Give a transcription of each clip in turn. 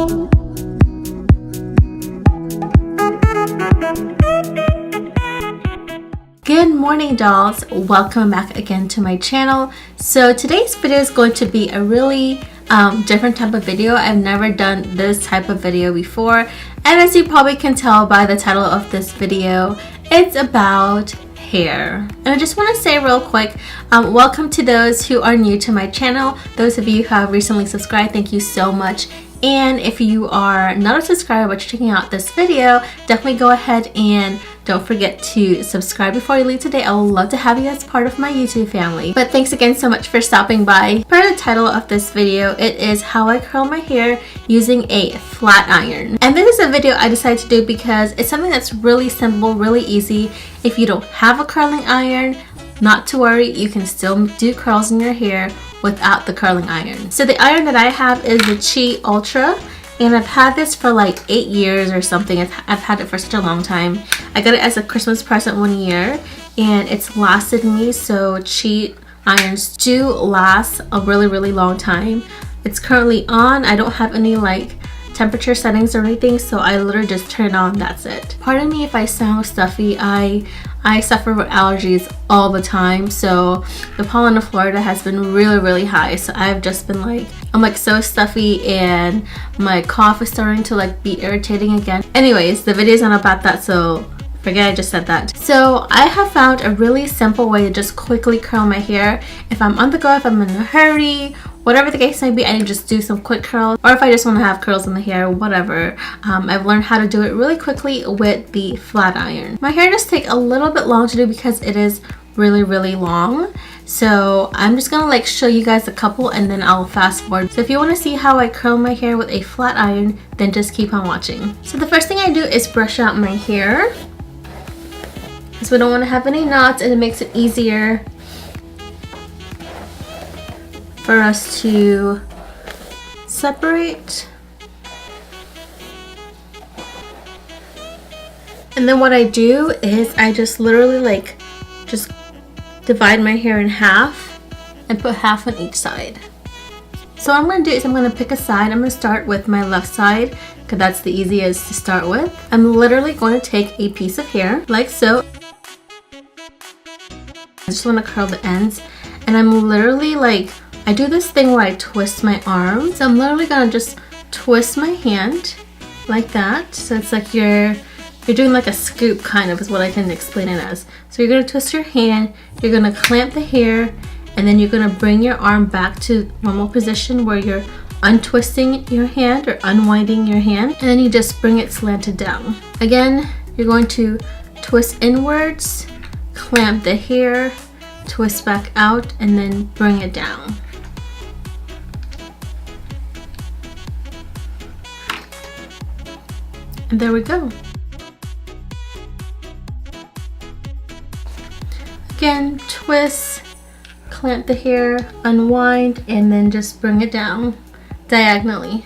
Good morning, dolls. Welcome back again to my channel. So today's video is going to be a really different type of video. I've never done this type of video before, and as you probably can tell by the title of this video, it's about hair. And I just want to say real quick, welcome to those who are new to my channel. Those of you who have recently subscribed, thank you so much. And if you are not a subscriber but you're checking out this video, definitely go ahead and don't forget to subscribe before you leave today. I would love to have you as part of my YouTube family. But thanks again so much for stopping by. Per the title of this video, it is how I curl my hair using a flat iron. And this is a video I decided to do because it's something that's really simple, really easy. If you don't have a curling iron, not to worry, you can still do curls in your hair without the curling iron. So the iron that I have is the Chi Ultra, and I've had this for like 8 years or something. I've had it for such a long time. I got it as a Christmas present one year, and it's lasted me. So Chi irons do last a really long time. It's currently on. I don't have any like temperature settings or anything, so I literally just turn it on, that's it. Pardon me if I sound stuffy. I suffer with allergies all the time, so the pollen in Florida has been really high, so I've just been like, I'm like so stuffy, and my cough is starting to like be irritating again. Anyways, the video's not about that, so forget I just said that. So I have found a really simple way to just quickly curl my hair. If I'm on the go, if I'm in a hurry, whatever the case may be, I can just do some quick curls, or if I just want to have curls in the hair, whatever. I've learned how to do it really quickly with the flat iron. My hair does take a little bit long to do because it is really long. So I'm just gonna like show you guys a couple and then I'll fast forward. So if you want to see how I curl my hair with a flat iron, then just keep on watching. So the first thing I do is brush out my hair, because we don't want to have any knots, and it makes it easier for us to separate. And then what I do is I just literally like just divide my hair in half and put half on each side. So what I'm going to do is I'm going to pick a side. I'm going to start with my left side because that's the easiest to start with. I'm literally going to take a piece of hair like so. I just want to curl the ends, and I'm literally like, I do this thing where I twist my arm. So I'm literally gonna just twist my hand like that. So it's like you're doing like a scoop kind of, is what I can explain it as. So you're gonna twist your hand, you're gonna clamp the hair, and then you're gonna bring your arm back to normal position where you're untwisting your hand or unwinding your hand, and then you just bring it slanted down. Again, you're going to twist inwards, clamp the hair, twist back out, and then bring it down. And there we go. Again, twist, clamp the hair, unwind, and then just bring it down diagonally.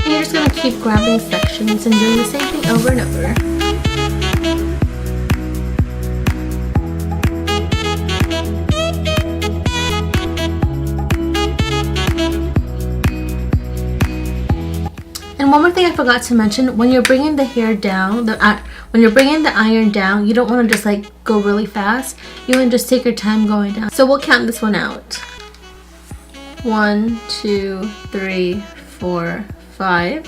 You're just going to keep grabbing sections and doing the same thing over and over. And one more thing I forgot to mention, when you're bringing the hair down, when you're bringing the iron down, you don't want to just like go really fast. You want to just take your time going down. So we'll count this one out. 1, 2, 3, 4, 5.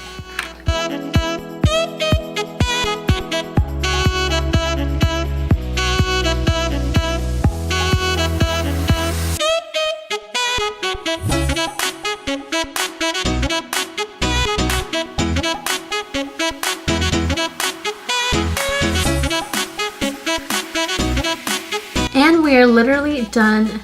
And we are literally done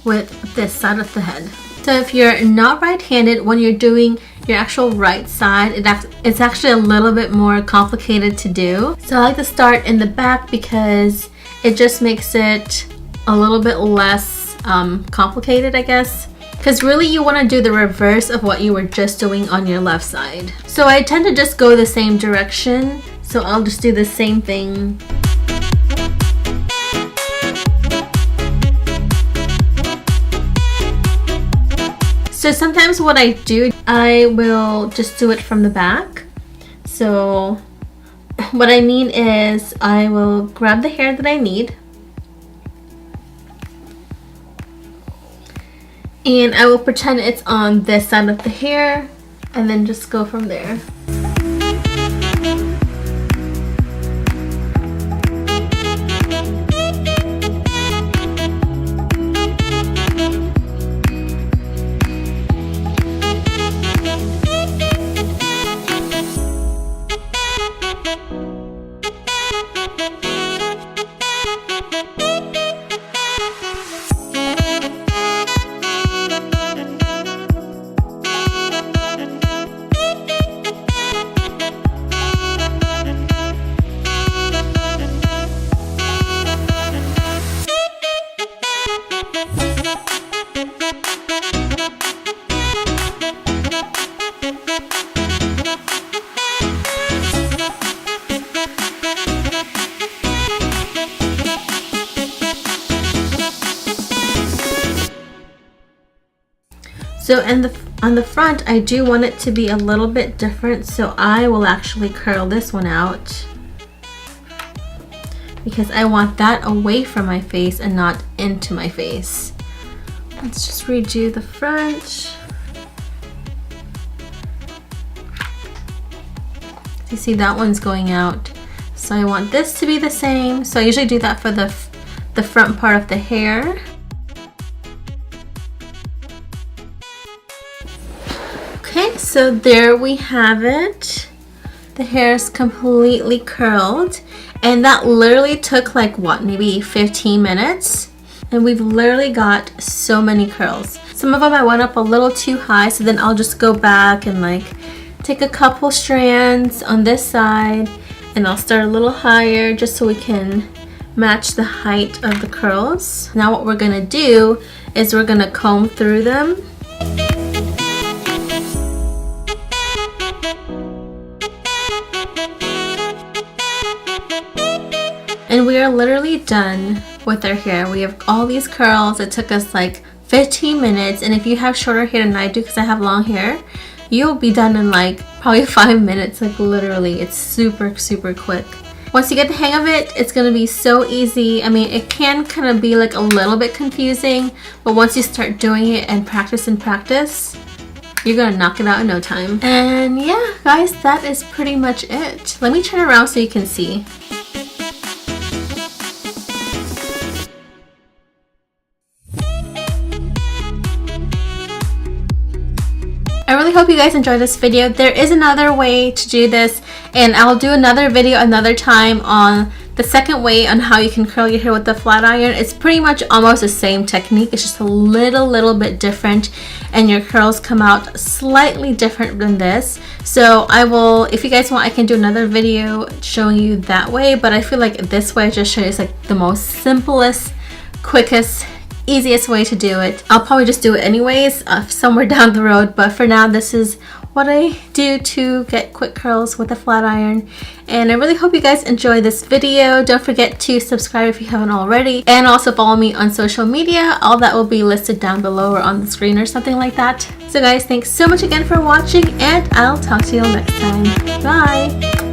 with this side of the head. So if you're not right-handed, when you're doing your actual right side, it's actually a little bit more complicated to do. So I like to start in the back because it just makes it a little bit less complicated, I guess. Because really you want to do the reverse of what you were just doing on your left side. So I tend to just go the same direction. So I'll just do the same thing. So sometimes what I do, I will just do it from the back. So what I mean is I will grab the hair that I need and I will pretend it's on this side of the hair and then just go from there. So on the front, I do want it to be a little bit different, so I will actually curl this one out because I want that away from my face and not into my face. Let's just redo the front. You see that one's going out, so I want this to be the same. So I usually do that for the front part of the hair. Okay, so there we have it. The hair is completely curled, and that literally took like what, maybe 15 minutes, and we've literally got so many curls. Some of them I went up a little too high, so then I'll just go back and like take a couple strands on this side, and I'll start a little higher just so we can match the height of the curls. Now what we're gonna do is we're gonna comb through them. And we are literally done with our hair. We have all these curls. It took us like 15 minutes. And if you have shorter hair than I do, because I have long hair, you'll be done in like probably 5 minutes. Like literally, it's super, super quick. Once you get the hang of it, it's gonna be so easy. I mean, it can kind of be like a little bit confusing, but once you start doing it and practice, you're gonna knock it out in no time. And yeah, guys, that is pretty much it. Let me turn around so you can see. I really hope you guys enjoyed this video. There is another way to do this, and I'll do another video another time on the second way on how you can curl your hair with the flat iron. It's pretty much almost the same technique. It's just a little bit different, and your curls come out slightly different than this. So I will, if you guys want, I can do another video showing you that way, but I feel like this way I just showed you is like the most simplest, quickest, easiest way to do it. I'll probably just do it anyways somewhere down the road, but for now this is what I do to get quick curls with a flat iron. And I really hope you guys enjoy this video. Don't forget to subscribe if you haven't already, and also follow me on social media. All that will be listed down below or on the screen or something like that. So guys, thanks so much again for watching, and I'll talk to you all next time. Bye!